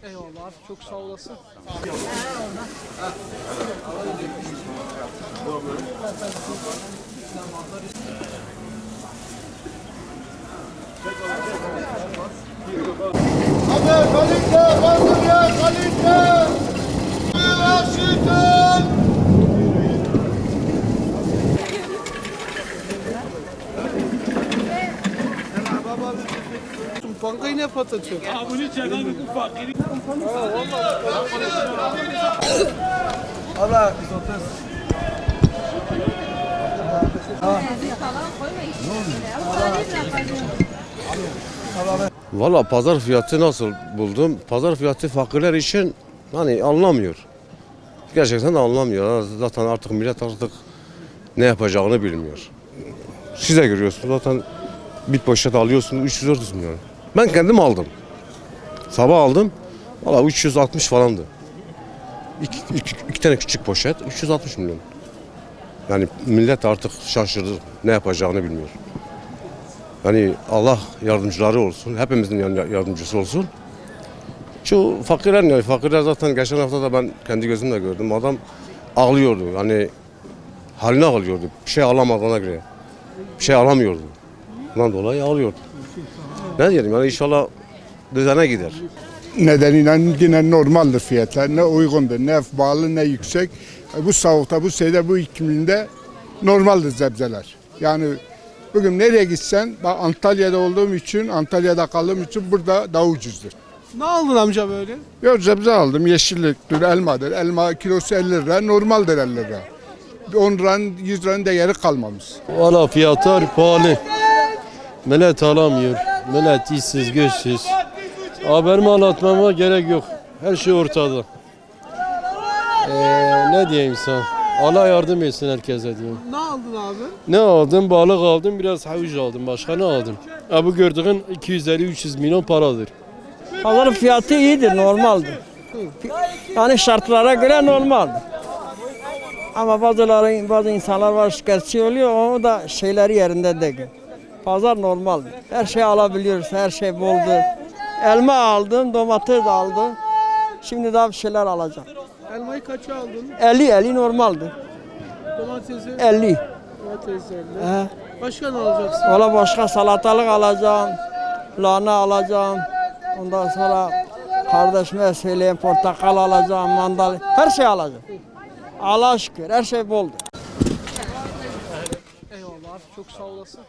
Eyvallah abi, çok sağ olasın. Hadi kalite, fasulye, kalite. Washington. Bankayı ne patlatıyor? Bunu çek abi bu fakiri. Allah Valla pazar fiyatı nasıl buldum? Pazar fiyatı fakirler için hani anlamıyor. Gerçekten de anlamıyor. Zaten artık millet artık ne yapacağını bilmiyor. Siz de görüyorsunuz zaten bir poşet alıyorsunuz 300-400 milyon. Ben kendim aldım. Sabah aldım. Valla 360 falandı. İki tane küçük poşet 360 milyon. Yani millet artık şaşırdı. Ne yapacağını bilmiyor. Yani Allah yardımcıları olsun. Hepimizin yardımcısı olsun. Şu fakirler yani fakirler zaten geçen hafta da ben kendi gözümle gördüm. Adam ağlıyordu. Yani haline ağlıyordu. Bir şey alamadığına göre. Bir şey alamıyordu. Bundan dolayı ağlıyordu. Ne diyelim yani inşallah düzene gider. Nedeniyle yine normaldir fiyatlar. Ne uygundur, ne pahalı ne yüksek. Bu soğukta, bu şeyde, bu iklimde normaldir sebzeler. Yani bugün nereye gitsen, ben Antalya'da olduğum için, Antalya'da kaldığım için burada daha ucuzdur. ne aldın amca böyle? Ya sebze aldım, yeşilliktir, elmadır. Elma kilosu 50 lira, normaldir 50 lira. 10 liranın, 100 liranın değeri kalmamış. Valla fiyatlar pahalı. Millet alamıyor. Millet işsiz, güçsüz. Haberimi anlatmama gerek yok. Her şey ortada. Ne diyeyim sana? Allah yardım etsin herkese diyorum. Ne aldın abi? Ne aldım? Balık aldım, biraz havuç aldım. Başka ne aldım? Bu gördüğün 250-300 milyon paradır. Pazar fiyatı iyidir, normaldir. Yani şartlara göre normaldir. Ama bazı insanlar var şikayetçi oluyor, o da şeyleri yerinde değil. Pazar normaldir. Her şey alabiliyoruz, her şey boldur. Elma aldım, domates aldım. Şimdi daha bir şeyler alacağım. Elmayı kaça aldın? 50 normaldir. Domatesi? 50. Domatesi 50. Başka ne alacaksın? Valla başka salatalık alacağım, lahana alacağım. Ondan sonra kardeşime söyleyeyim portakal alacağım, mandalina, her şey alacağım. Allah'a şükür her şey boldur. Eyvallah abi, çok sağ olasın.